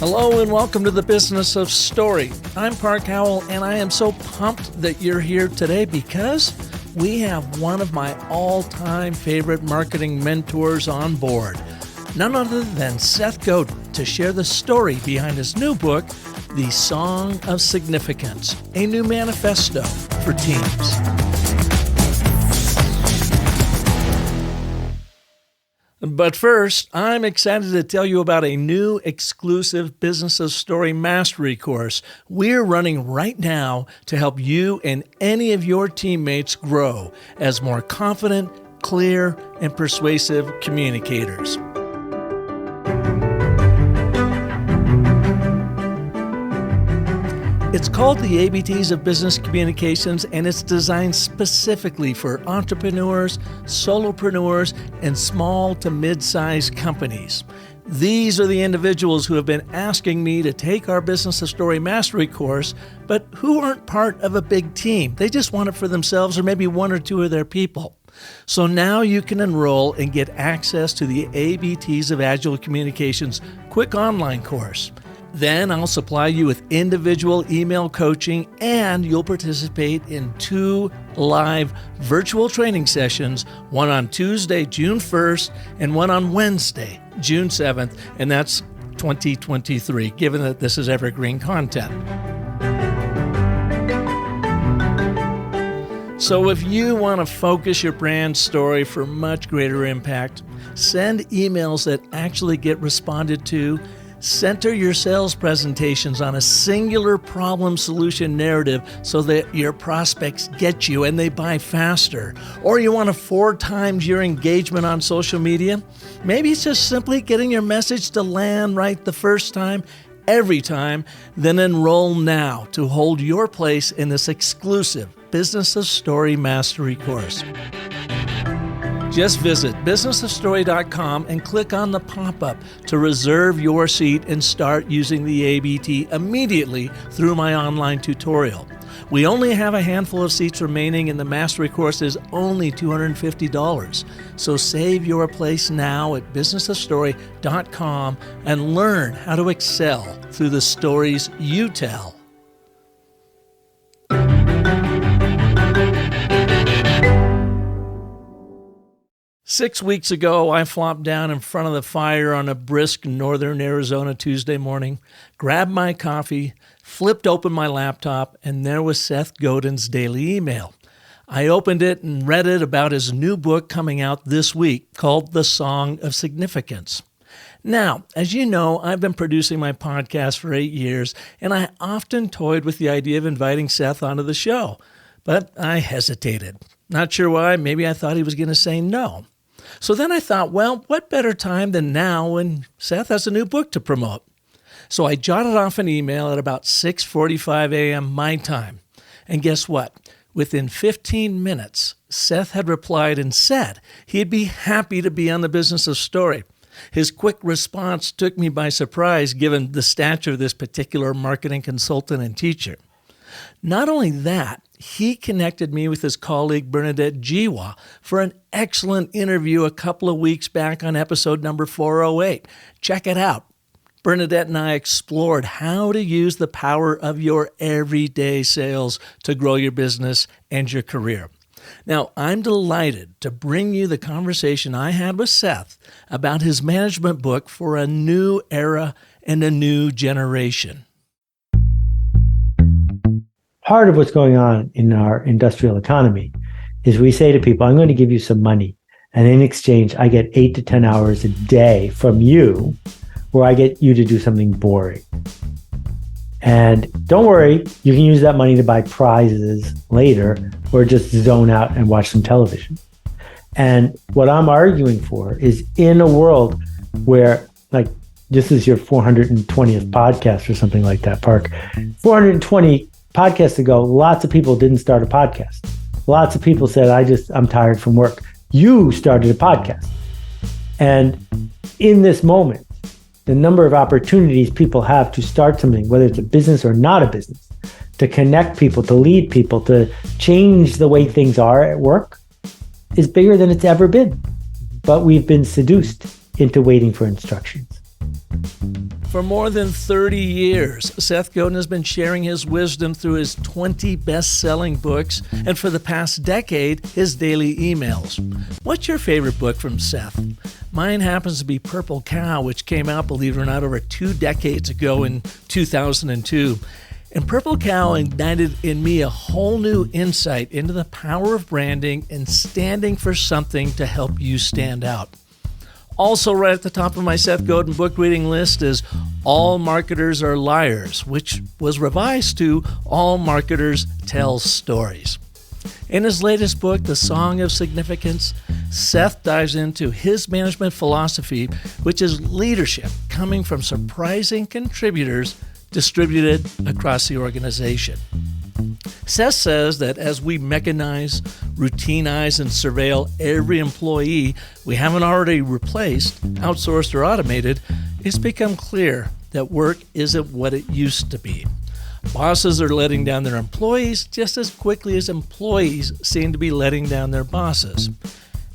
Hello and welcome to the Business of Story. I'm Park Howell and I am so pumped that you're here today because we have one of my all-time favorite marketing mentors on board. None other than Seth Godin to share the story behind his new book, The Song of Significance, a new manifesto for teams. But first, I'm excited to tell you about a new exclusive Business of Story Mastery course we're running right now to help you and any of your teammates grow as more confident, clear, and persuasive communicators. It's called the ABTs of Business Communications, and it's designed specifically for entrepreneurs, solopreneurs, and small to mid-sized companies. These are the individuals who have been asking me to take our Business of Story Mastery course, but who aren't part of a big team. They just want it for themselves or maybe one or two of their people. So now you can enroll and get access to the ABTs of Agile Communications quick online course. Then I'll supply you with individual email coaching, and you'll participate in 2 live virtual training sessions, one on Tuesday, June 1st, and one on Wednesday, June 7th, and that's 2023, given that this is evergreen content. So if you want to focus your brand story for much greater impact, send emails that actually get responded to, center your sales presentations on a singular problem-solution narrative so that your prospects get you and they buy faster. Or you want to 4 times your engagement on social media? Maybe it's just simply getting your message to land right the first time, every time. Then enroll now to hold your place in this exclusive Business of Story Mastery course. Just visit businessofstory.com and click on the pop-up to reserve your seat and start using the ABT immediately through my online tutorial. We only have a handful of seats remaining and the Mastery course is only $250. So save your place now at businessofstory.com and learn how to excel through the stories you tell. 6 weeks ago, I flopped down in front of the fire on a brisk northern Arizona Tuesday morning, grabbed my coffee, flipped open my laptop, and there was Seth Godin's daily email. I opened it and read it about his new book coming out this week called The Song of Significance. Now, as you know, I've been producing my podcast for 8 years, and I often toyed with the idea of inviting Seth onto the show, but I hesitated. Not sure why. Maybe I thought he was going to say no. So then I thought, well, what better time than now when Seth has a new book to promote? So I jotted off an email at about 6:45 a.m. my time. And guess what? Within 15 minutes, Seth had replied and said he'd be happy to be on the Business of Story. His quick response took me by surprise given the stature of this particular marketing consultant and teacher. Not only that, he connected me with his colleague Bernadette Jiwa for an excellent interview a couple of weeks back on episode number 408. Check it out. Bernadette and I explored how to use the power of your everyday sales to grow your business and your career. Now, I'm delighted to bring you the conversation I had with Seth about his management book for a new era and a new generation. Part of what's going on in our industrial economy is we say to people, I'm going to give you some money. And in exchange, I get 8 to 10 hours a day from you where I get you to do something boring. And don't worry, you can use that money to buy prizes later or just zone out and watch some television. And what I'm arguing for is in a world where, like, this is your 420th podcast or something like that, Park. 420 podcasts ago, lots of people didn't start a podcast. Lots of people said, I'm tired from work. You started a podcast. And in this moment, the number of opportunities people have to start something, whether it's a business or not a business, to connect people, to lead people, to change the way things are at work, is bigger than it's ever been. But we've been seduced into waiting for instructions. For more than 30 years, Seth Godin has been sharing his wisdom through his 20 best-selling books and for the past decade, his daily emails. What's your favorite book from Seth? Mine happens to be Purple Cow, which came out, believe it or not, over 2 decades ago in 2002. And Purple Cow ignited in me a whole new insight into the power of branding and standing for something to help you stand out. Also, right at the top of my Seth Godin book reading list is All Marketers Are Liars, which was revised to All Marketers Tell Stories. In his latest book, The Song of Significance, Seth dives into his management philosophy, which is leadership coming from surprising contributors distributed across the organization. Seth says that as we mechanize, routinize, and surveil every employee we haven't already replaced, outsourced, or automated, it's become clear that work isn't what it used to be. Bosses are letting down their employees just as quickly as employees seem to be letting down their bosses.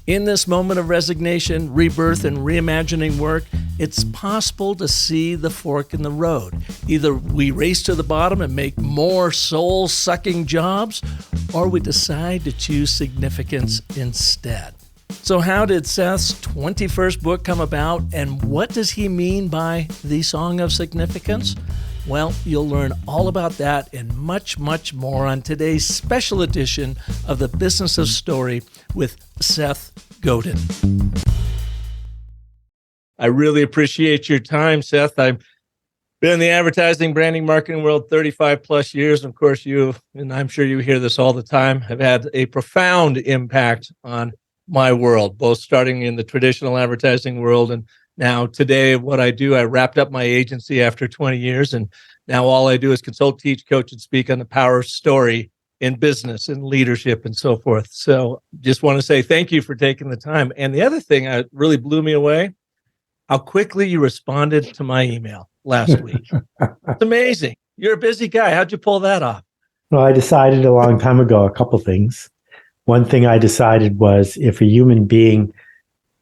In this moment of resignation, rebirth, and reimagining work, it's possible to see the fork in the road. Either we race to the bottom and make more soul-sucking jobs, or we decide to choose significance instead. So how did Seth's 21st book come about, and what does he mean by the Song of Significance? Well, you'll learn all about that and much, much more on today's special edition of The Business of Story with Seth Godin. I really appreciate your time, Seth. I've been in the advertising, branding, marketing world 35 plus years. And of course, you, and I'm sure you hear this all the time, have had a profound impact on my world, both starting in the traditional advertising world and now today, what I do, I wrapped up my agency after 20 years, and now all I do is consult, teach, coach, and speak on the power of story in business and leadership and so forth. So just want to say thank you for taking the time. And the other thing that really blew me away, how quickly you responded to my email last week. It's amazing. You're a busy guy. How'd you pull that off? Well, I decided a long time ago a couple things. One thing I decided was if a human being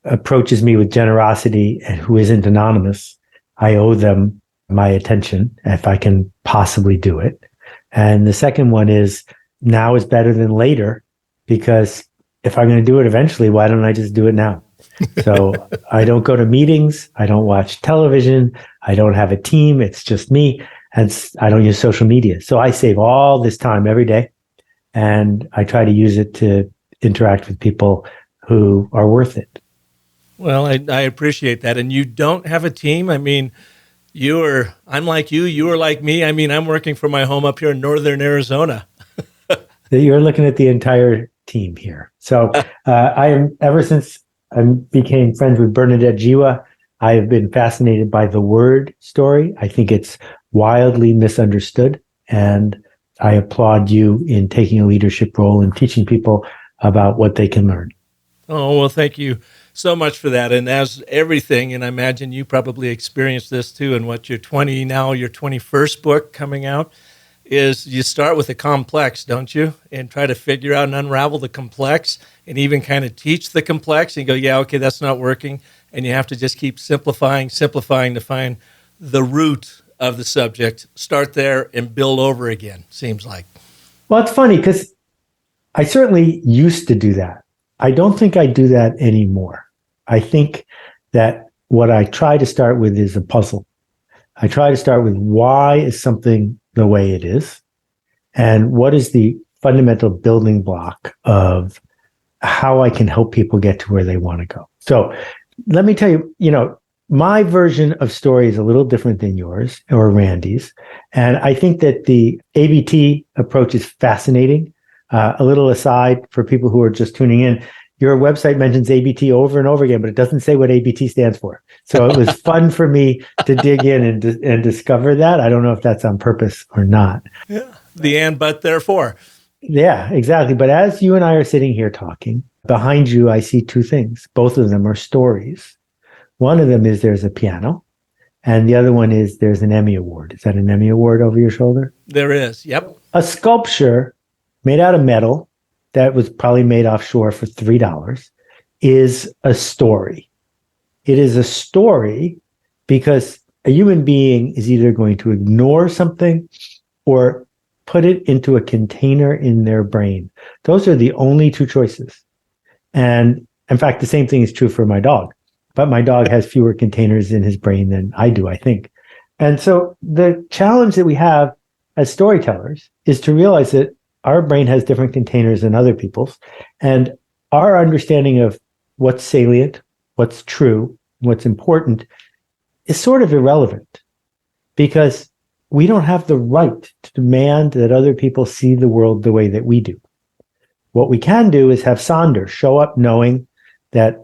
approaches me with generosity and who isn't anonymous, I owe them my attention if I can possibly do it. And the second one is now is better than later, because if I'm going to do it eventually, why don't I just do it now? So I don't go to meetings. I don't watch television. I don't have a team. It's just me. And I don't use social media. So I save all this time every day, and I try to use it to interact with people who are worth it. Well, I appreciate that. And you don't have a team? I mean, I'm like you are like me. I mean, I'm working from my home up here in northern Arizona. You're looking at the entire team here. So ever since I became friends with Bernadette Jiwa, I have been fascinated by the word story. I think it's wildly misunderstood. And I applaud you in taking a leadership role and teaching people about what they can learn. Oh, well, thank you so much for that. And as everything, and I imagine you probably experienced this too, and what your 21st book coming out is, you start with the complex, don't you? And try to figure out and unravel the complex and even kind of teach the complex and go, yeah, okay, that's not working. And you have to just keep simplifying to find the root of the subject, start there and build over again, seems like. Well, it's funny because I certainly used to do that. I don't think I do that anymore. I think that what I try to start with is a puzzle. I try to start with why is something the way it is, and what is the fundamental building block of how I can help people get to where they want to go. So let me tell you, my version of story is a little different than yours or Randy's. And I think that the ABT approach is fascinating. A little aside for people who are just tuning in, your website mentions ABT over and over again, but it doesn't say what ABT stands for. So it was fun for me to dig in and discover that. I don't know if that's on purpose or not. Yeah, the and, but, therefore. Yeah, exactly. But as you and I are sitting here talking, behind you, I see two things. Both of them are stories. One of them is there's a piano, and the other one is there's an Emmy Award. Is that an Emmy Award over your shoulder? There is, yep. A sculpture made out of metal that was probably made offshore for $3 is a story. It is a story because a human being is either going to ignore something or put it into a container in their brain. Those are the only two choices. And in fact, the same thing is true for my dog. But my dog has fewer containers in his brain than I do, I think. And so the challenge that we have as storytellers is to realize that our brain has different containers than other people's. And our understanding of what's salient, what's true, what's important is sort of irrelevant because we don't have the right to demand that other people see the world the way that we do. What we can do is have Sonder show up knowing that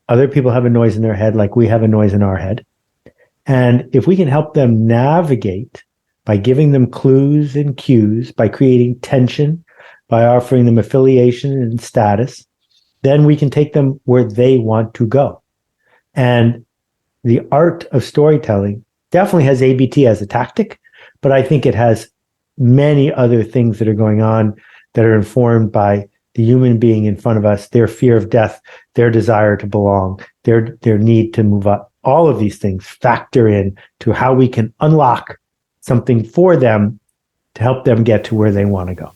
other people have a noise in their head like we have a noise in our head. And if we can help them navigate by giving them clues and cues, by creating tension, by offering them affiliation and status, then we can take them where they want to go. And the art of storytelling definitely has ABT as a tactic, but I think it has many other things that are going on that are informed by the human being in front of us, their fear of death, their desire to belong, their need to move up. All of these things factor in to how we can unlock something for them to help them get to where they want to go.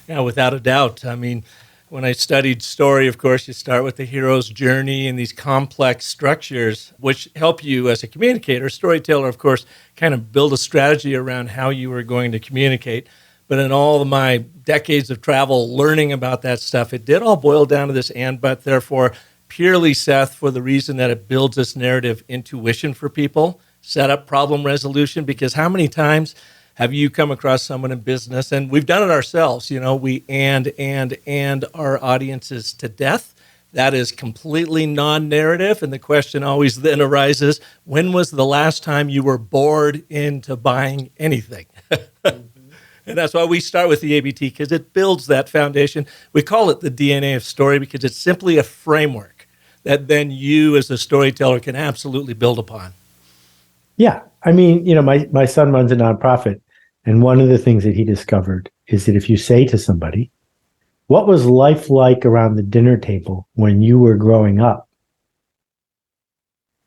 Yeah, without a doubt. I mean, when I studied story, of course, you start with the hero's journey and these complex structures, which help you as a communicator, storyteller, of course, kind of build a strategy around how you are going to communicate. But in all of my decades of travel, learning about that stuff, it did all boil down to this and, but, therefore, purely, Seth, for the reason that it builds this narrative intuition for people, set up problem resolution, because how many times have you come across someone in business, and we've done it ourselves, we and our audiences to death. That is completely non-narrative, and the question always then arises, when was the last time you were bored into buying anything? And that's why we start with the ABT, because it builds that foundation. We call it the DNA of story because it's simply a framework that then you as a storyteller can absolutely build upon. Yeah. I mean, my son runs a nonprofit, and one of the things that he discovered is that if you say to somebody, what was life like around the dinner table when you were growing up?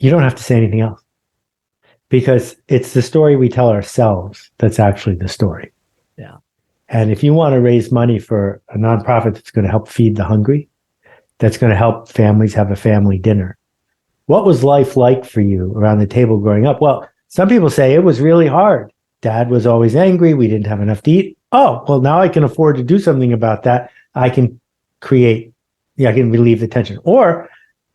You don't have to say anything else because it's the story we tell ourselves that's actually the story. Yeah. And if you want to raise money for a nonprofit that's going to help feed the hungry, that's going to help families have a family dinner, what was life like for you around the table growing up? Well, some people say it was really hard. Dad was always angry. We didn't have enough to eat. Oh, well, now I can afford to do something about that. I can I can relieve the tension. Or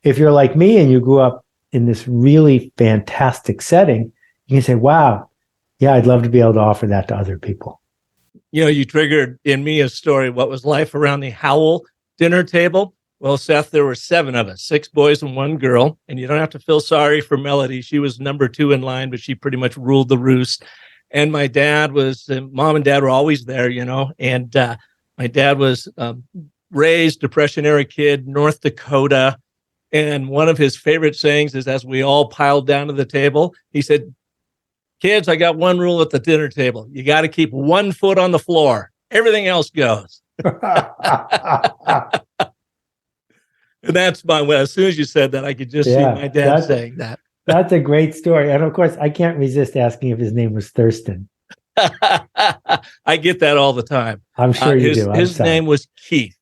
if you're like me and you grew up in this really fantastic setting, you can say, wow, yeah, I'd love to be able to offer that to other people. You triggered in me a story. What was life around the Howell dinner table? Well, Seth, there were 7 of us, 6 boys and 1 girl. And you don't have to feel sorry for Melody. She was number 2 in line, but she pretty much ruled the roost. And my dad mom and dad were always there, and my dad was raised Depression era kid, North Dakota. And one of his favorite sayings is, as we all piled down to the table, he said, kids, I got one rule at the dinner table. You got to keep 1 foot on the floor. Everything else goes. And that's as soon as you said that, I could just see my dad saying that. That's a great story. And of course, I can't resist asking if his name was Thurston. I get that all the time. I'm sure you do. His name was Keith.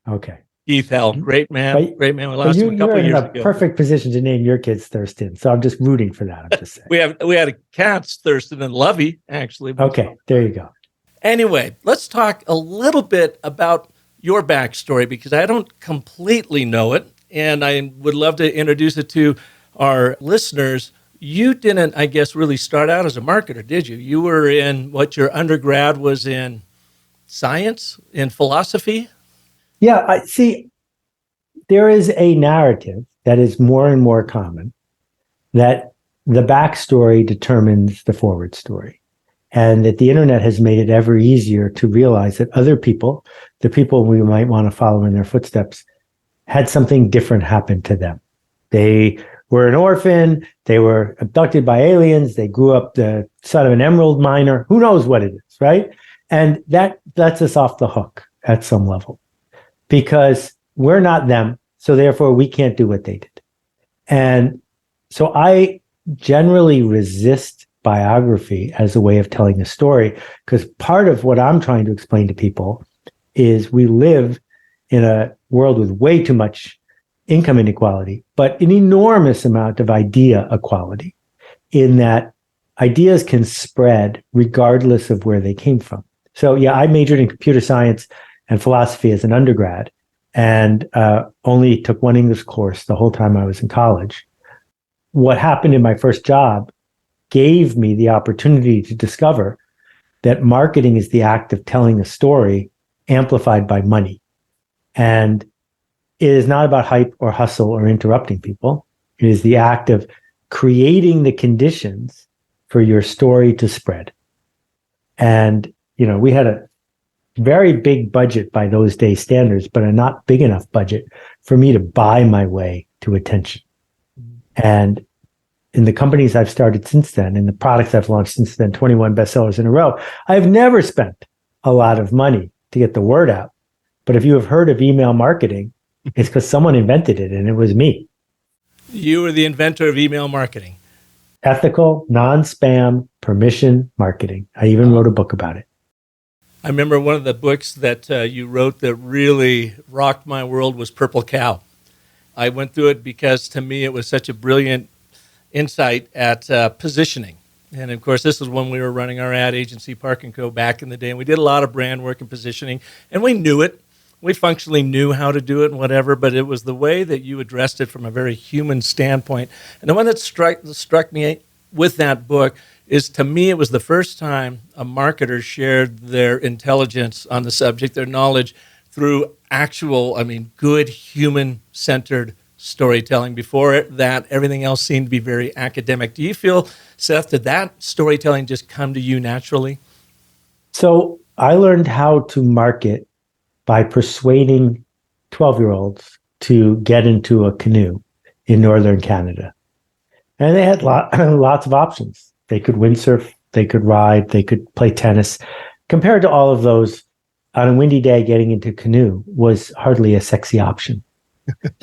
Okay. Keith Hell, great man. Great man. We lost him a couple of years ago. You're in a perfect position to name your kids Thurston. So I'm just rooting for that. I'm just saying. we had a cats, Thurston and Lovey, actually. Okay, there you go. Anyway, let's talk a little bit about your backstory because I don't completely know it, and I would love to introduce it to our listeners. You didn't, I guess, really start out as a marketer, did you? You were in your undergrad was in science, in philosophy? Yeah, I see. There is a narrative that is more and more common that the backstory determines the forward story. And that the internet has made it ever easier to realize that other people, the people we might want to follow in their footsteps, had something different happen to them. They were an orphan. They were abducted by aliens. They grew up the son of an emerald miner. Who knows what it is, right? And that lets us off the hook at some level because we're not them. So therefore, we can't do what they did. And so I generally resist biography as a way of telling a story, because part of what I'm trying to explain to people is we live in a world with way too much income inequality, but an enormous amount of idea equality, in that ideas can spread regardless of where they came from. So yeah, I majored in computer science and philosophy as an undergrad, and only took one English course the whole time I was in college. What happened in my first job gave me the opportunity to discover that marketing is the act of telling a story amplified by money. And it is not about hype or hustle or interrupting people. It is the act of creating the conditions for your story to spread. And, we had a very big budget by those days standards, but a not big enough budget for me to buy my way to attention. And in the companies I've started since then, and the products I've launched since then, 21 bestsellers in a row, I've never spent a lot of money to get the word out. But if you have heard of email marketing, it's because someone invented it, and it was me. You were the inventor of email marketing. Ethical, non-spam, permission marketing. I even wrote a book about it. I remember one of the books that you wrote that really rocked my world was Purple Cow. I went through it because, to me, it was such a brilliant insight at positioning. And, of course, this was when we were running our ad agency, Park & Co., back in the day. And we did a lot of brand work and positioning, and we knew it. We functionally knew how to do it and whatever, but it was the way that you addressed it from a very human standpoint. And the one that struck me with that book is, to me, it was the first time a marketer shared their intelligence on the subject, their knowledge, through actual, good human-centered storytelling. Before that, everything else seemed to be very academic. Do you feel, Seth, did that storytelling just come to you naturally? So I learned how to market by persuading 12-year-olds to get into a canoe in northern Canada. And they had lots of options. They could windsurf, they could ride, they could play tennis. Compared to all of those, on a windy day, getting into a canoe was hardly a sexy option.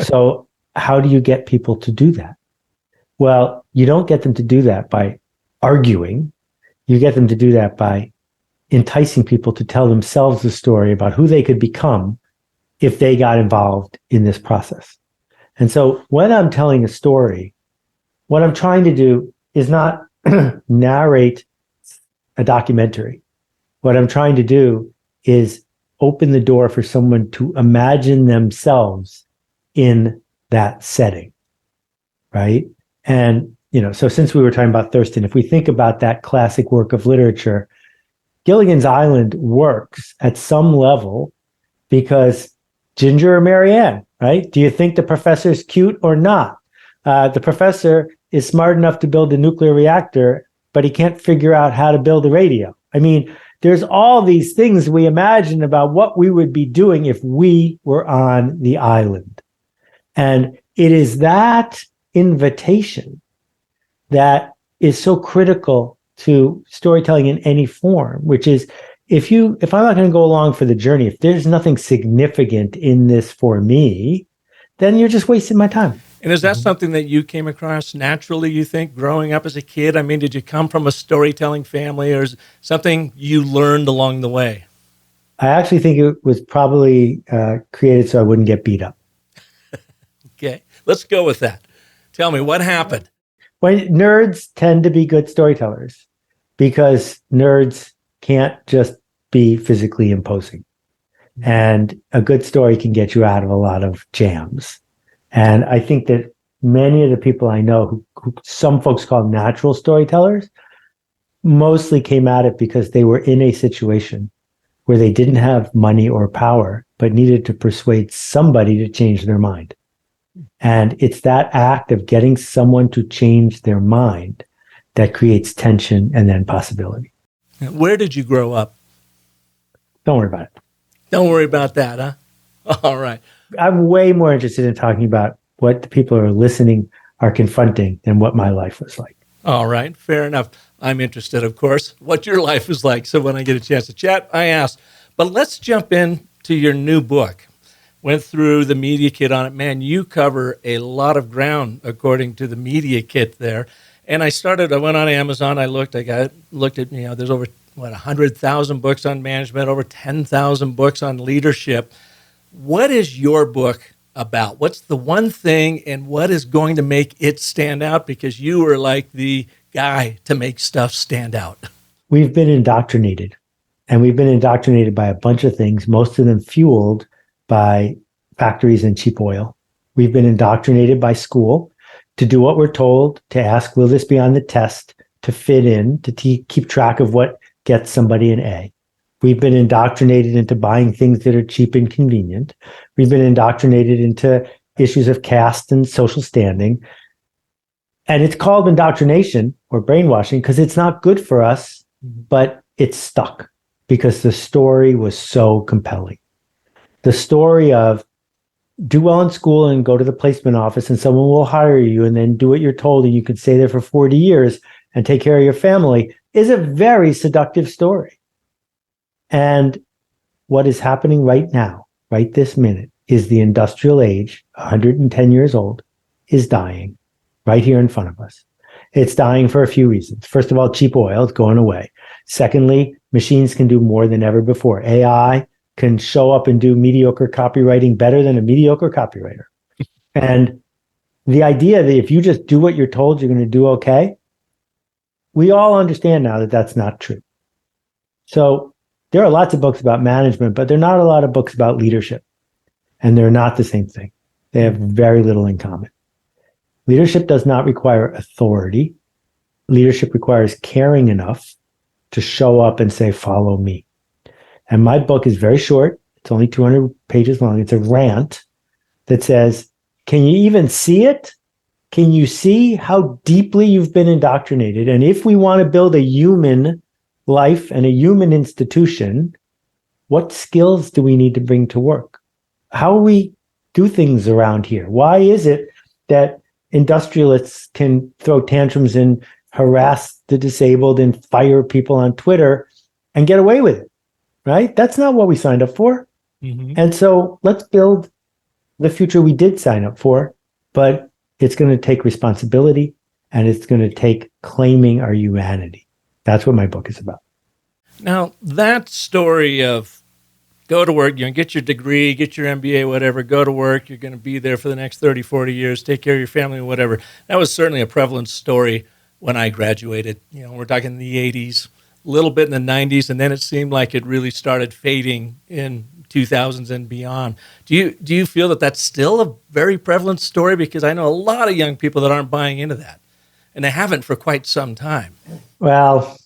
So how do you get people to do that? Well, you don't get them to do that by arguing. You get them to do that by enticing people to tell themselves the story about who they could become if they got involved in this process. And so when I'm telling a story, what I'm trying to do is not narrate a documentary. What I'm trying to do is open the door for someone to imagine themselves in that setting, right? And, so since we were talking about Thurston, if we think about that classic work of literature, Gilligan's Island works at some level because Ginger or Marianne, right? Do you think the professor's cute or not? The professor is smart enough to build a nuclear reactor, but he can't figure out how to build a radio. There's all these things we imagine about what we would be doing if we were on the island. And it is that invitation that is so critical to storytelling in any form, which is, if I'm not going to go along for the journey, if there's nothing significant in this for me, then you're just wasting my time. And is that something that you came across naturally, you think, growing up as a kid? Did you come from a storytelling family, or is it something you learned along the way? I actually think it was probably created so I wouldn't get beat up. Okay, let's go with that. Tell me, what happened? When nerds tend to be good storytellers, because nerds can't just be physically imposing. And a good story can get you out of a lot of jams. And I think that many of the people I know who some folks call natural storytellers mostly came at it because they were in a situation where they didn't have money or power, but needed to persuade somebody to change their mind. And it's that act of getting someone to change their mind that creates tension and then possibility. Where did you grow up? Don't worry about it. Don't worry about that, huh? All right. I'm way more interested in talking about what the people who are listening are confronting than what my life was like. All right. Fair enough. I'm interested, of course, what your life is like. So when I get a chance to chat, I ask. But let's jump into your new book. Went through the media kit on it. Man, you cover a lot of ground according to the media kit there. And I went on Amazon, looked at, there's over, 100,000 books on management, over 10,000 books on leadership. What is your book about? What's the one thing and what is going to make it stand out? Because you are like the guy to make stuff stand out. We've been indoctrinated, and we've been indoctrinated by a bunch of things, most of them fueled by factories and cheap oil. We've been indoctrinated by school to do what we're told, to ask, will this be on the test, to fit in, to keep track of what gets somebody an A. We've been indoctrinated into buying things that are cheap and convenient. We've been indoctrinated into issues of caste and social standing. And it's called indoctrination or brainwashing because it's not good for us, but it's stuck because the story was so compelling. The story of do well in school and go to the placement office and someone will hire you and then do what you're told and you could stay there for 40 years and take care of your family is a very seductive story. And what is happening right now, right this minute, is the industrial age, 110 years old, is dying right here in front of us. It's dying for a few reasons. First of all, cheap oil is going away. Secondly, machines can do more than ever before. AI can show up and do mediocre copywriting better than a mediocre copywriter. And the idea that if you just do what you're told, you're going to do okay, we all understand now that that's not true. So there are lots of books about management, but there are not a lot of books about leadership. And they're not the same thing. They have very little in common. Leadership does not require authority. Leadership requires caring enough to show up and say, follow me. And my book is very short. It's only 200 pages long. It's a rant that says, can you even see it? Can you see how deeply you've been indoctrinated? And if we want to build a human life and a human institution, what skills do we need to bring to work? How do we do things around here? Why is it that industrialists can throw tantrums and harass the disabled and fire people on Twitter and get away with it? Right? That's not what we signed up for. Mm-hmm. And so let's build the future we did sign up for, but it's going to take responsibility and it's going to take claiming our humanity. That's what my book is about. Now, that story of go to work, get your degree, get your MBA, whatever, go to work, you're going to be there for the next 30, 40 years, take care of your family, whatever. That was certainly a prevalent story when I graduated. We're talking in the 80s. A little bit in the 90s, and then it seemed like it really started fading in 2000s and beyond. Do you feel that that's still a very prevalent story? Because I know a lot of young people that aren't buying into that, and they haven't for quite some time. Well,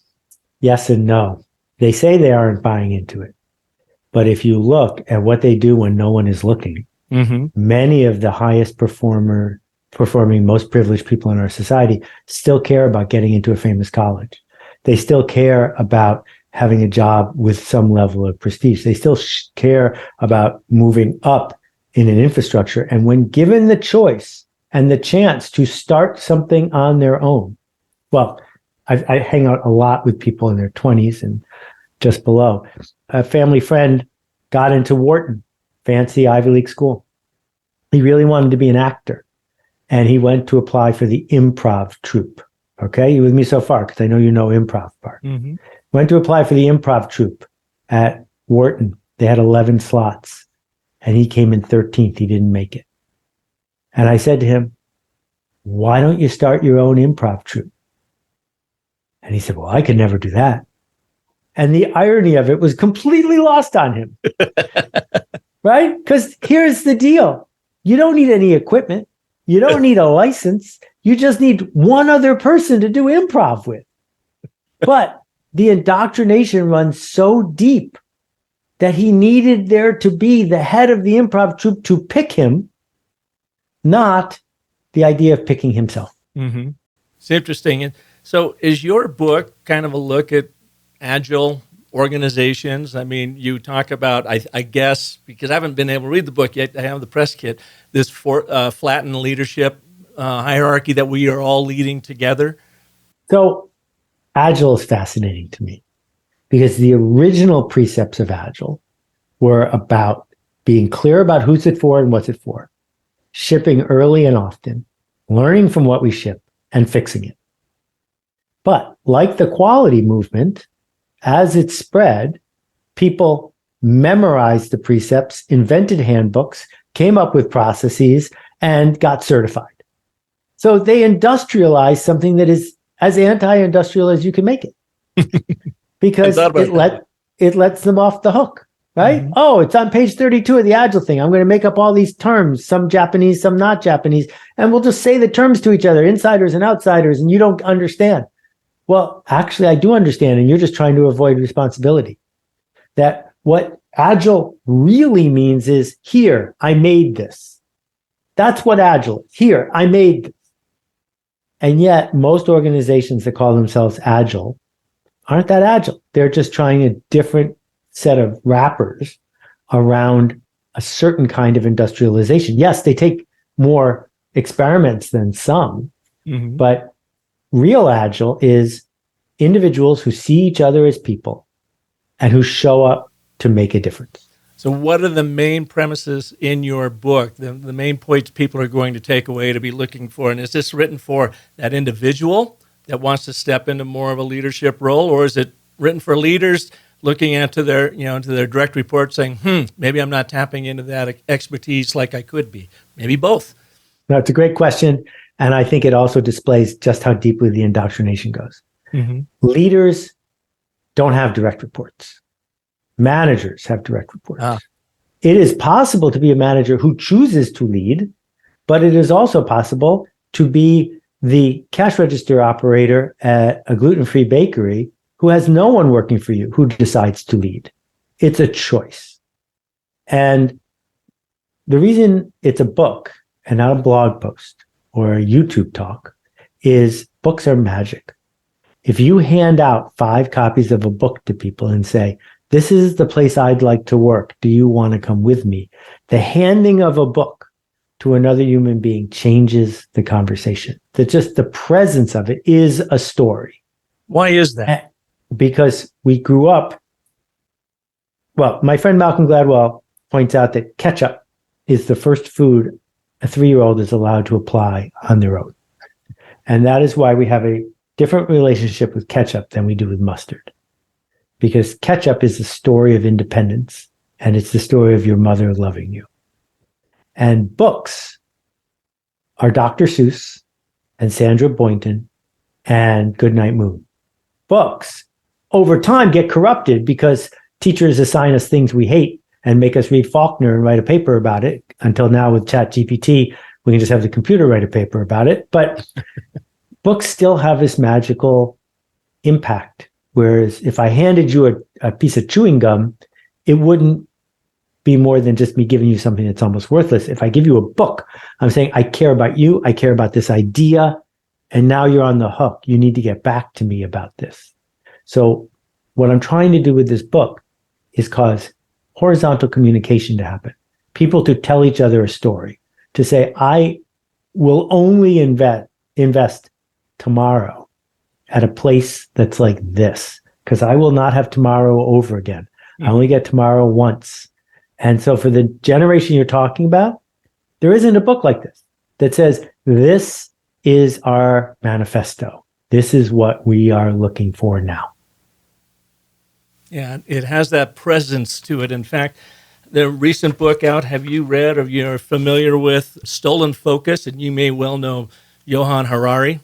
yes and no. They say they aren't buying into it. But if you look at what they do when no one is looking, many of the highest performing, most privileged people in our society still care about getting into a famous college. They still care about having a job with some level of prestige. They still care about moving up in an infrastructure. And when given the choice and the chance to start something on their own, well, I hang out a lot with people in their 20s and just below. A family friend got into Wharton, fancy Ivy League school. He really wanted to be an actor. And he went to apply for the improv troupe. Okay, you with me so far? Because I know you know improv part. Mm-hmm. Went to apply for the improv troupe at Wharton. They had 11 slots, and he came in 13th. He didn't make it. And I said to him, why don't you start your own improv troupe? And he said, well, I could never do that. And the irony of it was completely lost on him. Right? Because here's the deal. You don't need any equipment. You don't need a license. You just need one other person to do improv with. But the indoctrination runs so deep that he needed there to be the head of the improv troupe to pick him, not the idea of picking himself. Mm-hmm. It's interesting. And so is your book kind of a look at agile organizations? I mean, you talk about, I guess, because I haven't been able to read the book yet, I have the press kit, this flattened leadership hierarchy that we are all leading together. So Agile is fascinating to me because the original precepts of Agile were about being clear about who's it for and what's it for, shipping early and often, learning from what we ship and fixing it. But like the quality movement, as it spread, people memorized the precepts, invented handbooks, came up with processes, and got certified. So they industrialized something that is as anti-industrial as you can make it, because it lets them off the hook, right? Mm-hmm. Oh, it's on page 32 of the Agile thing. I'm going to make up all these terms, some Japanese, some not Japanese, and we'll just say the terms to each other, insiders and outsiders, and you don't understand. Well, actually, I do understand, and you're just trying to avoid responsibility. That what Agile really means is, here, I made this. That's what Agile is. Here, I made this. And yet, most organizations that call themselves Agile aren't that Agile. They're just trying a different set of wrappers around a certain kind of industrialization. Yes, they take more experiments than some, but real Agile is individuals who see each other as people and who show up to make a difference. So what are the main premises in your book, the main points people are going to take away to be looking for? And is this written for that individual that wants to step into more of a leadership role, or is it written for leaders looking into their, into their direct report saying, maybe I'm not tapping into that expertise like I could be? Maybe both. No, it's a great question. And I think it also displays just how deeply the indoctrination goes. Mm-hmm. Leaders don't have direct reports. Managers have direct reports. It is possible to be a manager who chooses to lead, but it is also possible to be the cash register operator at a gluten-free bakery who has no one working for you who decides to lead. It's a choice. And the reason it's a book and not a blog post or a YouTube talk is books are magic. If you hand out 5 copies of a book to people and say, this is the place I'd like to work, do you want to come with me? The handing of a book to another human being changes the conversation. Just the presence of it is a story. Why is that? Because we grew up, well, my friend Malcolm Gladwell points out that ketchup is the first food a 3-year-old is allowed to apply on their own. And that is why we have a different relationship with ketchup than we do with mustard. Because ketchup is the story of independence, and it's the story of your mother loving you. And books are Dr. Seuss and Sandra Boynton and Goodnight Moon. Books, over time, get corrupted because teachers assign us things we hate and make us read Faulkner and write a paper about it. Until now, with ChatGPT, we can just have the computer write a paper about it. But books still have this magical impact. Whereas if I handed you a piece of chewing gum, it wouldn't be more than just me giving you something that's almost worthless. If I give you a book, I'm saying, I care about you. I care about this idea. And now you're on the hook. You need to get back to me about this. So what I'm trying to do with this book is cause horizontal communication to happen. People to tell each other a story, to say, I will only invest tomorrow at a place that's like this, because I will not have tomorrow over again. I only get tomorrow once. And so for the generation you're talking about, there isn't a book like this that says, this is our manifesto. This is what we are looking for now. Yeah, it has that presence to it. In fact, the recent book out, have you read or you're familiar with Stolen Focus? And you may well know Johan Harari.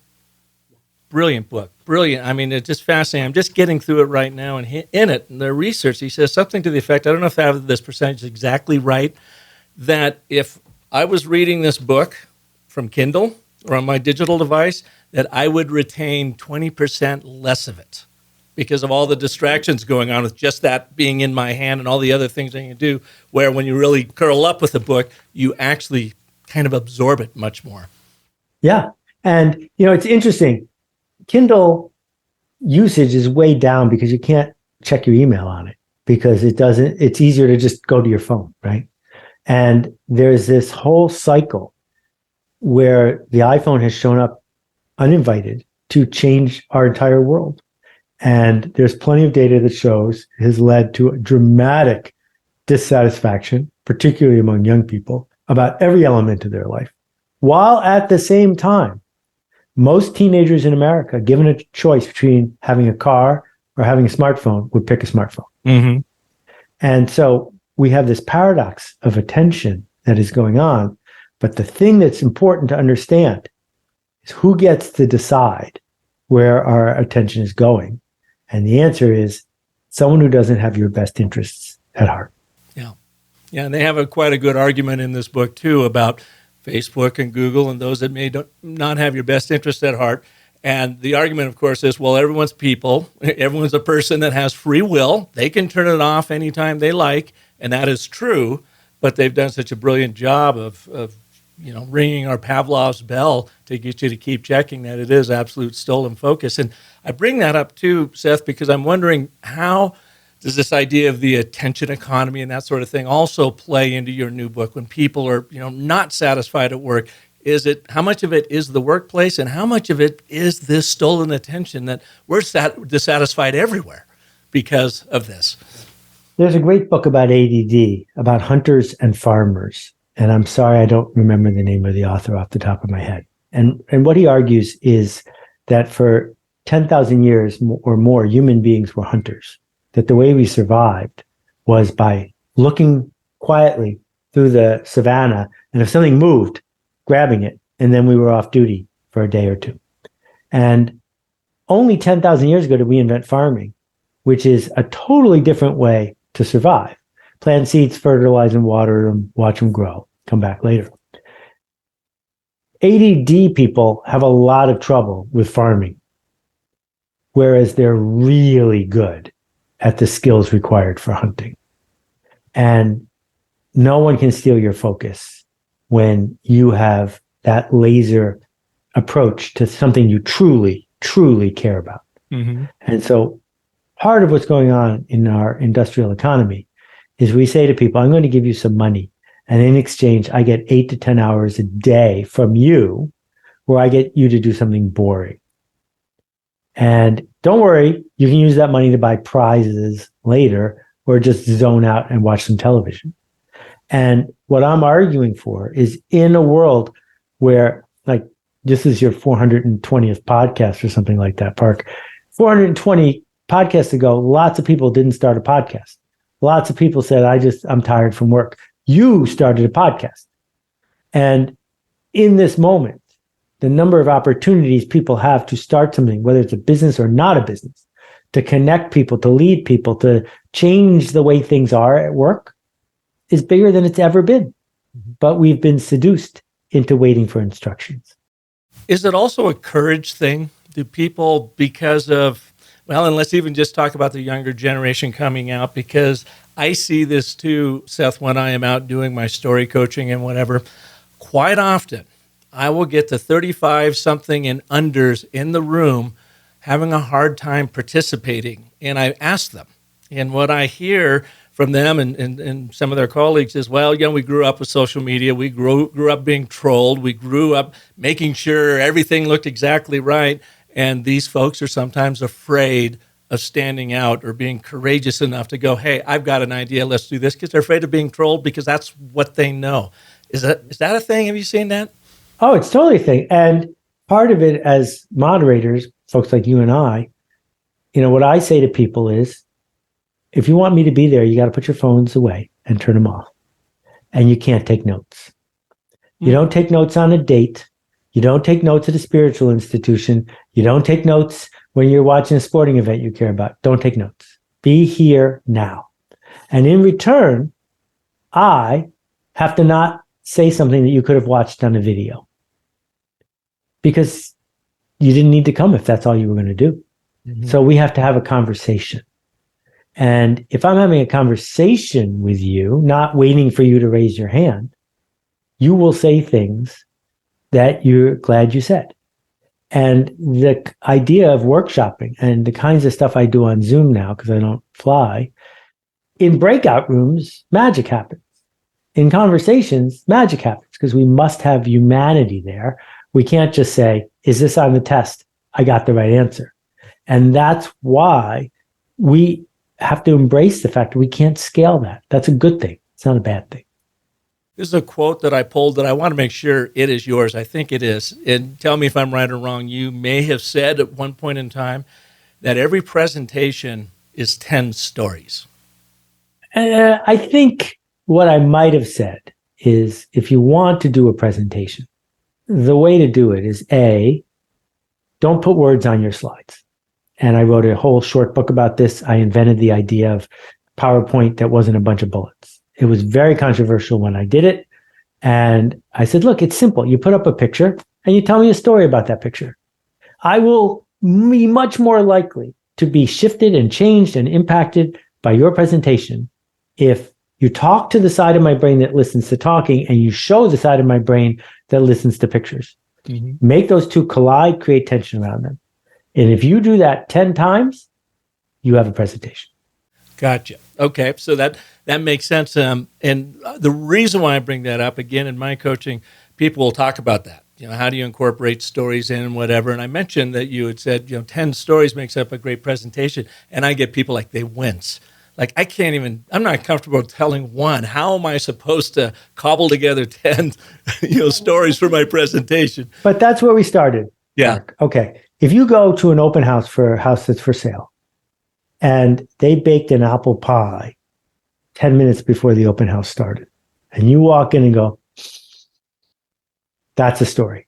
Brilliant book. Brilliant. I mean, it's just fascinating. I'm just getting through it right now. And in it, in the research, he says something to the effect, I don't know if I have this percentage exactly right, that if I was reading this book from Kindle or on my digital device, that I would retain 20% less of it because of all the distractions going on with just that being in my hand and all the other things I can do, where when you really curl up with a book, you actually kind of absorb it much more. Yeah. And, it's interesting. Kindle usage is way down because you can't check your email on it because it's easier to just go to your phone, right? And there's this whole cycle where the iPhone has shown up uninvited to change our entire world. And there's plenty of data that shows it has led to a dramatic dissatisfaction, particularly among young people, about every element of their life. While at the same time, Most teenagers in America, given a choice between having a car or having a smartphone, would pick a smartphone. Mm-hmm. And so we have this paradox of attention that is going on. But the thing that's important to understand is who gets to decide where our attention is going. And the answer is someone who doesn't have your best interests at heart. Yeah, and they have quite a good argument in this book, too, about Facebook and Google and those that may not have your best interests at heart. And the argument, of course, is, well, everyone's people. Everyone's a person that has free will. They can turn it off anytime they like, and that is true. But they've done such a brilliant job of ringing our Pavlov's bell to get you to keep checking that it is absolute stolen focus. And I bring that up, too, Seth, because I'm wondering how does this idea of the attention economy and that sort of thing also play into your new book when people are, not satisfied at work? How much of it is the workplace and how much of it is this stolen attention that we're dissatisfied everywhere because of this? There's a great book about ADD, about hunters and farmers. And I'm sorry, I don't remember the name of the author off the top of my head. And what he argues is that for 10,000 years or more, human beings were hunters. That the way we survived was by looking quietly through the savannah, and if something moved, grabbing it, and then we were off duty for a day or two. And only 10,000 years ago did we invent farming, which is a totally different way to survive. Plant seeds, fertilize and water them, watch them grow, come back later. ADD people have a lot of trouble with farming, whereas they're really good at the skills required for hunting. And no one can steal your focus when you have that laser approach to something you truly, truly care about. Mm-hmm. And so part of what's going on in our industrial economy is we say to people, I'm going to give you some money. And in exchange, I get 8 to 10 hours a day from you where I get you to do something boring. And don't worry, you can use that money to buy prizes later or just zone out and watch some television. And what I'm arguing for is in a world where, like, this is your 420th podcast or something like that, Park. 420 podcasts ago, lots of people didn't start a podcast. Lots of people said, I'm tired from work. You started a podcast. And in this moment, the number of opportunities people have to start something, whether it's a business or not a business, to connect people, to lead people, to change the way things are at work, is bigger than it's ever been. But we've been seduced into waiting for instructions. Is it also a courage thing? Do people, because of, and let's even just talk about the younger generation coming out, because I see this too, Seth, when I am out doing my story coaching and whatever, quite often, I will get the 35-something and unders in the room having a hard time participating. And I ask them. And what I hear from them and some of their colleagues is, we grew up with social media. We grew up being trolled. We grew up making sure everything looked exactly right. And these folks are sometimes afraid of standing out or being courageous enough to go, hey, I've got an idea. Let's do this, because they're afraid of being trolled because that's what they know. Is that a thing? Have you seen that? Oh, it's totally a thing. And part of it, as moderators, folks like you and I, what I say to people is, if you want me to be there, you got to put your phones away and turn them off. And you can't take notes. You don't take notes on a date. You don't take notes at a spiritual institution. You don't take notes when you're watching a sporting event you care about. Don't take notes. Be here now. And in return, I have to not say something that you could have watched on a video, because you didn't need to come if that's all you were going to do. Mm-hmm. So we have to have a conversation. And if I'm having a conversation with you, not waiting for you to raise your hand, you will say things that you're glad you said. And the idea of workshopping and the kinds of stuff I do on Zoom now, because I don't fly, in breakout rooms, magic happens. In conversations, magic happens, because we must have humanity there. We can't just say, is this on the test? I got the right answer. And that's why we have to embrace the fact that we can't scale that. That's a good thing. It's not a bad thing. This is a quote that I pulled that I want to make sure it is yours. I think it is. And tell me if I'm right or wrong. You may have said at one point in time that every presentation is 10 stories. I think what I might have said is if you want to do a presentation, the way to do it is A, don't put words on your slides. And I wrote a whole short book about this. I invented the idea of PowerPoint that wasn't a bunch of bullets. It was very controversial when I did it. And I said, look, it's simple. You put up a picture and you tell me a story about that picture. I will be much more likely to be shifted and changed and impacted by your presentation if you talk to the side of my brain that listens to talking and you show the side of my brain that listens to pictures. Mm-hmm. Make those two collide, create tension around them. And if you do that 10 times, you have a presentation. Gotcha. Okay. So that makes sense. And the reason why I bring that up, again, in my coaching, people will talk about that. How do you incorporate stories in and whatever? And I mentioned that you had said, 10 stories makes up a great presentation. And I get people like, they wince. Like, I'm not comfortable telling one. How am I supposed to cobble together 10, stories for my presentation? But that's where we started. Yeah. Mark. Okay. If you go to an open house for a house that's for sale and they baked an apple pie 10 minutes before the open house started, and you walk in and go, that's a story.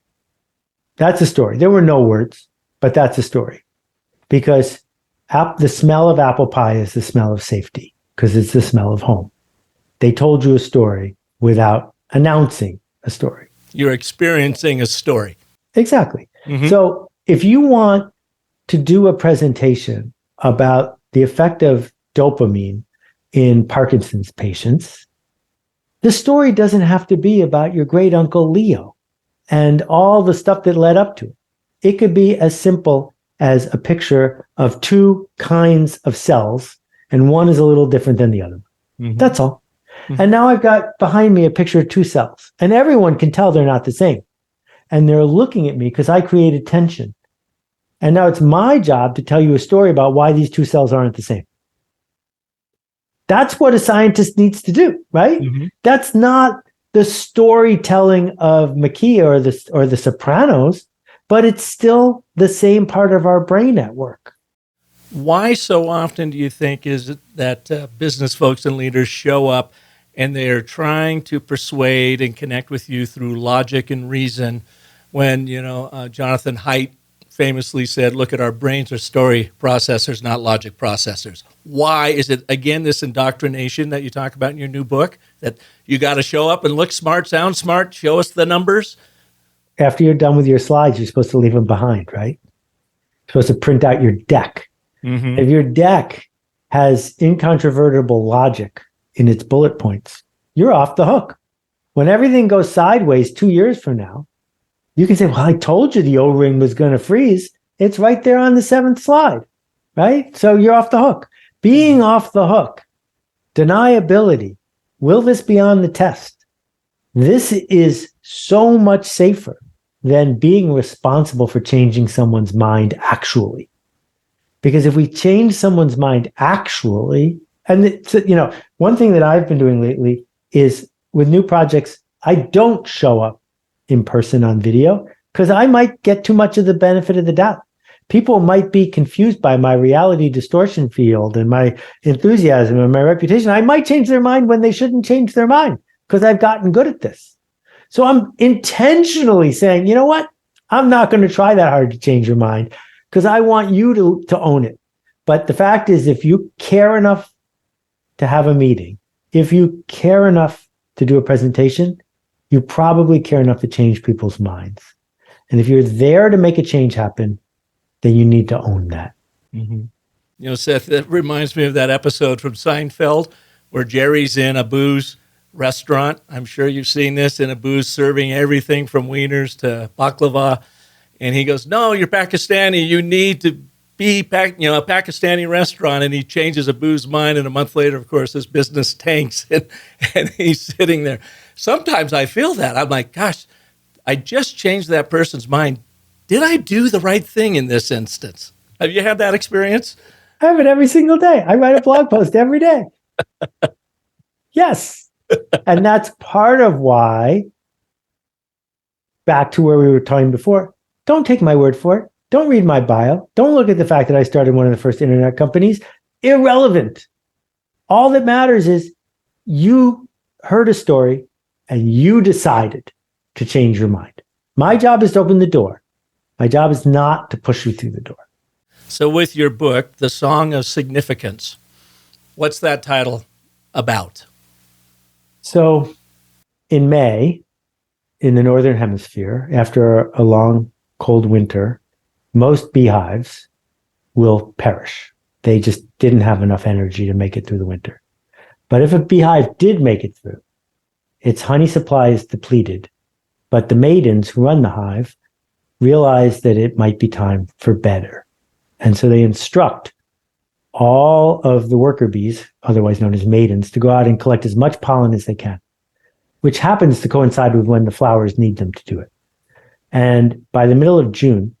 That's a story. There were no words, but that's a story. Because the smell of apple pie is the smell of safety, because it's the smell of home. They told you a story without announcing a story. You're experiencing a story. Exactly. Mm-hmm. So if you want to do a presentation about the effect of dopamine in Parkinson's patients, the story doesn't have to be about your great uncle Leo and all the stuff that led up to it. It could be as simple as a picture of two kinds of cells, and one is a little different than the other. Mm-hmm. That's all. Mm-hmm. And now I've got behind me a picture of two cells, and everyone can tell they're not the same. And they're looking at me because I created tension. And now it's my job to tell you a story about why these two cells aren't the same. That's what a scientist needs to do, right? Mm-hmm. That's not the storytelling of McKee or the Sopranos, but it's still the same part of our brain network. Why so often do you think is it that business folks and leaders show up and they're trying to persuade and connect with you through logic and reason when, Jonathan Haidt famously said, look, at our brains are story processors, not logic processors. Why is it, again, this indoctrination that you talk about in your new book, that you got to show up and look smart, sound smart, show us the numbers? After you're done with your slides, you're supposed to leave them behind, right? You're supposed to print out your deck. Mm-hmm. If your deck has incontrovertible logic in its bullet points, you're off the hook. When everything goes sideways 2 years from now, you can say, well, I told you the O-ring was going to freeze. It's right there on the 7th slide, right? So you're off the hook. Being off the hook, deniability, will this be on the test? This is so much safer than being responsible for changing someone's mind actually. Because if we change someone's mind actually, and one thing that I've been doing lately is with new projects, I don't show up in person on video because I might get too much of the benefit of the doubt. People might be confused by my reality distortion field and my enthusiasm and my reputation. I might change their mind when they shouldn't change their mind because I've gotten good at this. So I'm intentionally saying, you know what? I'm not going to try that hard to change your mind because I want you to own it. But the fact is, if you care enough to have a meeting, if you care enough to do a presentation, you probably care enough to change people's minds. And if you're there to make a change happen, then you need to own that. Mm-hmm. Seth, that reminds me of that episode from Seinfeld where Jerry's in a booze restaurant. I'm sure you've seen this, in a booze serving everything from wieners to baklava. And he goes, no, you're Pakistani. You need to be a Pakistani restaurant. And he changes a booze mind. And a month later, of course, his business tanks and he's sitting there. Sometimes I feel that. I'm like, gosh, I just changed that person's mind. Did I do the right thing in this instance? Have you had that experience? I have it every single day. I write a blog post every day. Yes. And that's part of why, back to where we were talking before, don't take my word for it. Don't read my bio. Don't look at the fact that I started one of the first internet companies. Irrelevant. All that matters is you heard a story and you decided to change your mind. My job is to open the door. My job is not to push you through the door. So with your book, The Song of Significance, what's that title about? So in May, in the Northern Hemisphere, after a long, cold winter, most beehives will perish. They just didn't have enough energy to make it through the winter. But if a beehive did make it through, its honey supply is depleted, but the maidens who run the hive realize that it might be time for better. And so they instruct all of the worker bees, otherwise known as maidens, to go out and collect as much pollen as they can, which happens to coincide with when the flowers need them to do it. And by the middle of June,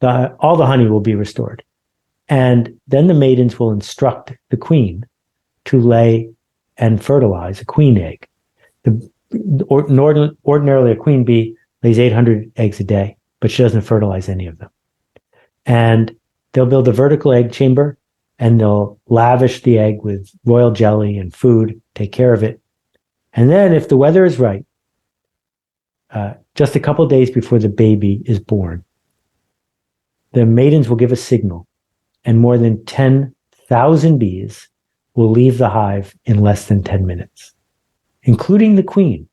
all the honey will be restored. And then the maidens will instruct the queen to lay and fertilize a queen egg. Ordinarily, a queen bee lays 800 eggs a day, but she doesn't fertilize any of them. And they'll build a vertical egg chamber, and they'll lavish the egg with royal jelly and food, take care of it. And then if the weather is right, just a couple of days before the baby is born, the maidens will give a signal, and more than 10,000 bees will leave the hive in less than 10 minutes, including the queen.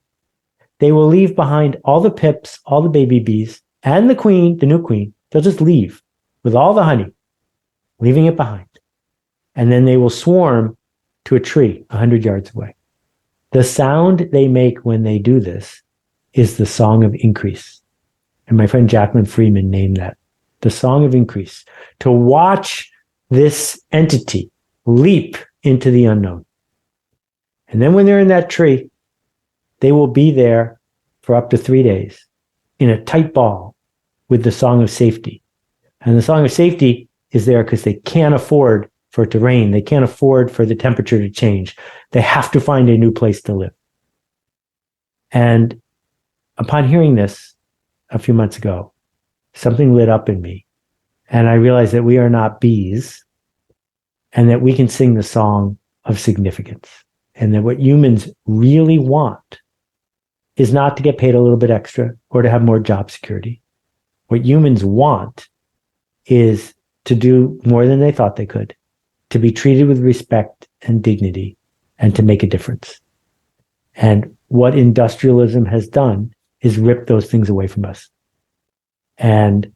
They will leave behind all the pips, all the baby bees, and the queen, the new queen. They'll just leave with all the honey, leaving it behind. And then they will swarm to a tree 100 yards away. The sound they make when they do this is the song of increase. And my friend Jackman Freeman named that the song of increase. To watch this entity leap into the unknown. And then when they're in that tree, they will be there for up to 3 days in a tight ball with the song of safety. And the song of safety is there because they can't afford for it to rain. They can't afford for the temperature to change. They have to find a new place to live. And upon hearing this a few months ago, something lit up in me. And I realized that we are not bees, and that we can sing the song of significance. And that what humans really want is not to get paid a little bit extra or to have more job security. What humans want is to do more than they thought they could, to be treated with respect and dignity, and to make a difference. And what industrialism has done is rip those things away from us. And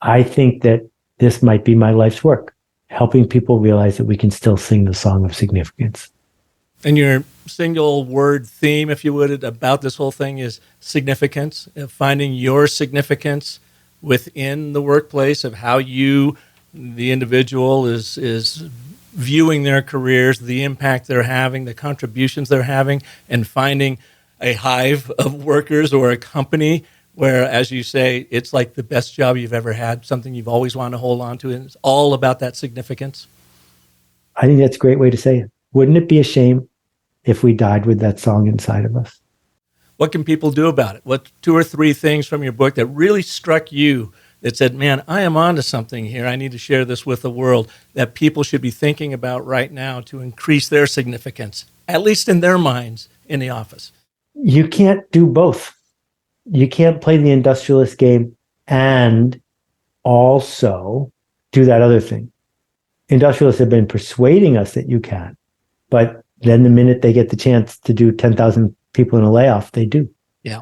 I think that this might be my life's work, helping people realize that we can still sing the song of significance. And your single word theme, if you would, about this whole thing is significance, finding your significance within the workplace of how you, the individual, is viewing their careers, the impact they're having, the contributions they're having, and finding a hive of workers or a company where, as you say, it's like the best job you've ever had, something you've always wanted to hold on to, and it's all about that significance. I think that's a great way to say it. Wouldn't it be a shame if we died with that song inside of us? What can people do about it? What 2 or 3 things from your book that really struck you that said, man, I am onto something here. I need to share this with the world, that people should be thinking about right now to increase their significance, at least in their minds, in the office? You can't do both. You can't play the industrialist game and also do that other thing. Industrialists have been persuading us that you can, but then the minute they get the chance to do 10,000 people in a layoff, they do. Yeah.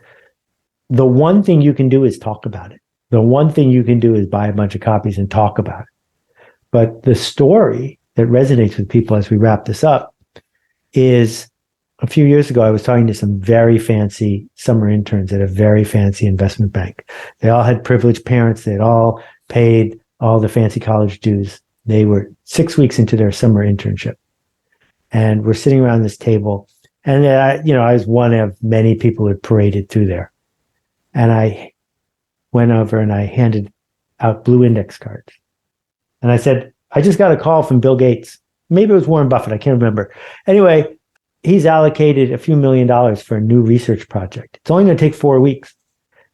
The one thing you can do is talk about it. The one thing you can do is buy a bunch of copies and talk about it. But the story that resonates with people as we wrap this up is, a few years ago, I was talking to some very fancy summer interns at a very fancy investment bank. They all had privileged parents. They had all paid all the fancy college dues. They were 6 weeks into their summer internship. And we're sitting around this table. And I was one of many people who had paraded through there. And I went over and I handed out blue index cards. And I said, I just got a call from Bill Gates. Maybe it was Warren Buffett. I can't remember. Anyway, he's allocated a few $1 million for a new research project. It's only going to take 4 weeks.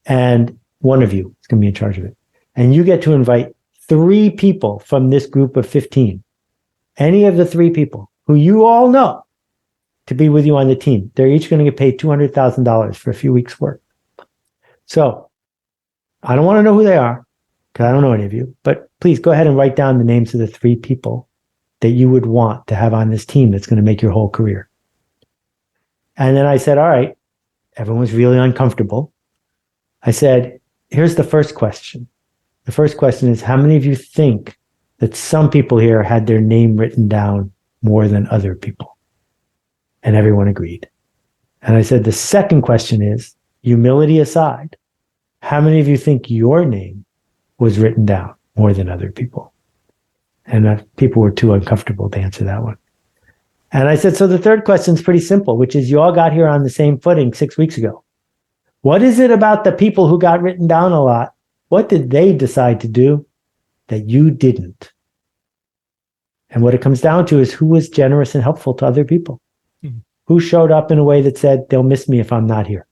And one of you is going to be in charge of it. And you get to invite 3 people from this group of 15, any of the 3 people who you all know, to be with you on the team. They're each going to get paid $200,000 for a few weeks' work. So I don't want to know who they are because I don't know any of you, but please go ahead and write down the names of the 3 people that you would want to have on this team that's going to make your whole career. And then I said, all right, everyone was really uncomfortable. I said, here's the first question. The first question is, how many of you think that some people here had their name written down more than other people? And everyone agreed. And I said, the second question is, humility aside, how many of you think your name was written down more than other people? And people were too uncomfortable to answer that one. And I said, so the third question is pretty simple, which is you all got here on the same footing 6 weeks ago. What is it about the people who got written down a lot? What did they decide to do that you didn't? And what it comes down to is who was generous and helpful to other people? Mm-hmm. Who showed up in a way that said, they'll miss me if I'm not here?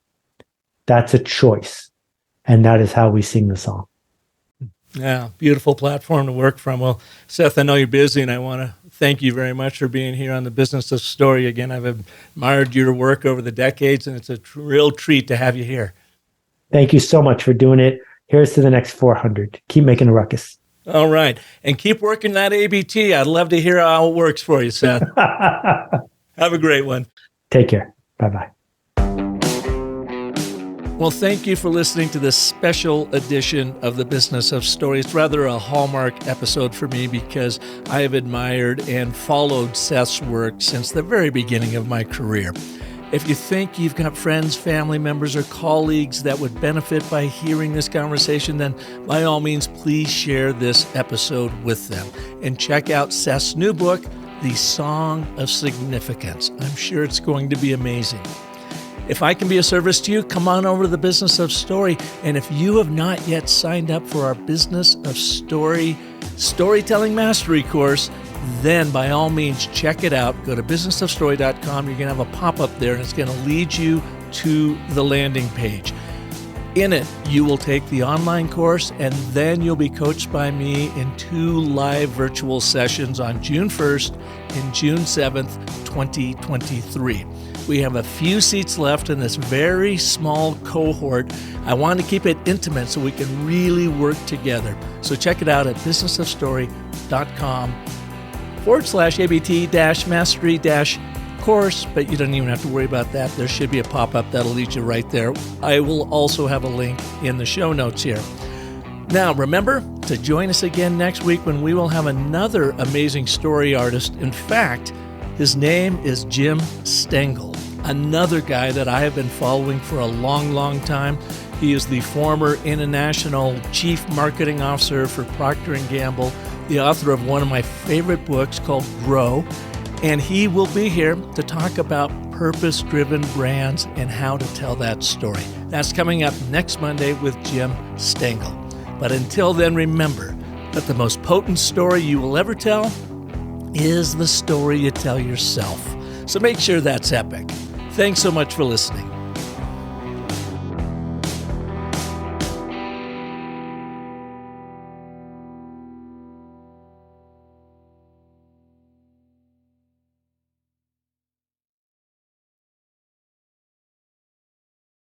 That's a choice. And that is how we sing the song. Yeah, beautiful platform to work from. Well, Seth, I know you're busy, and I want to thank you very much for being here on the Business of Story. Again, I've admired your work over the decades, and it's a real treat to have you here. Thank you so much for doing it. Here's to the next 400. Keep making a ruckus. All right. And keep working that ABT. I'd love to hear how it works for you, Seth. Have a great one. Take care. Bye-bye. Well, thank you for listening to this special edition of the Business of Story. It's rather a hallmark episode for me because I have admired and followed Seth's work since the very beginning of my career. If you think you've got friends, family members, or colleagues that would benefit by hearing this conversation, then by all means, please share this episode with them. And check out Seth's new book, The Song of Significance. I'm sure it's going to be amazing. If I can be a service to you, come on over to the Business of Story. And if you have not yet signed up for our Business of Story Storytelling Mastery course, then by all means, check it out. Go to businessofstory.com. You're going to have a pop-up there, and it's going to lead you to the landing page. In it, you will take the online course, and then you'll be coached by me in 2 live virtual sessions on June 1st and June 7th, 2023. We have a few seats left in this very small cohort. I want to keep it intimate so we can really work together. So check it out at businessofstory.com/ABT-mastery-course, but you don't even have to worry about that. There should be a pop-up that'll lead you right there. I will also have a link in the show notes here. Now, remember to join us again next week when we will have another amazing story artist. In fact, his name is Jim Stengel, another guy that I have been following for a long, long time. He is the former international chief marketing officer for Procter & Gamble, the author of one of my favorite books called Grow, and he will be here to talk about purpose-driven brands and how to tell that story. That's coming up next Monday with Jim Stengel. But until then, remember that the most potent story you will ever tell is the story you tell yourself. So make sure that's epic. Thanks so much for listening.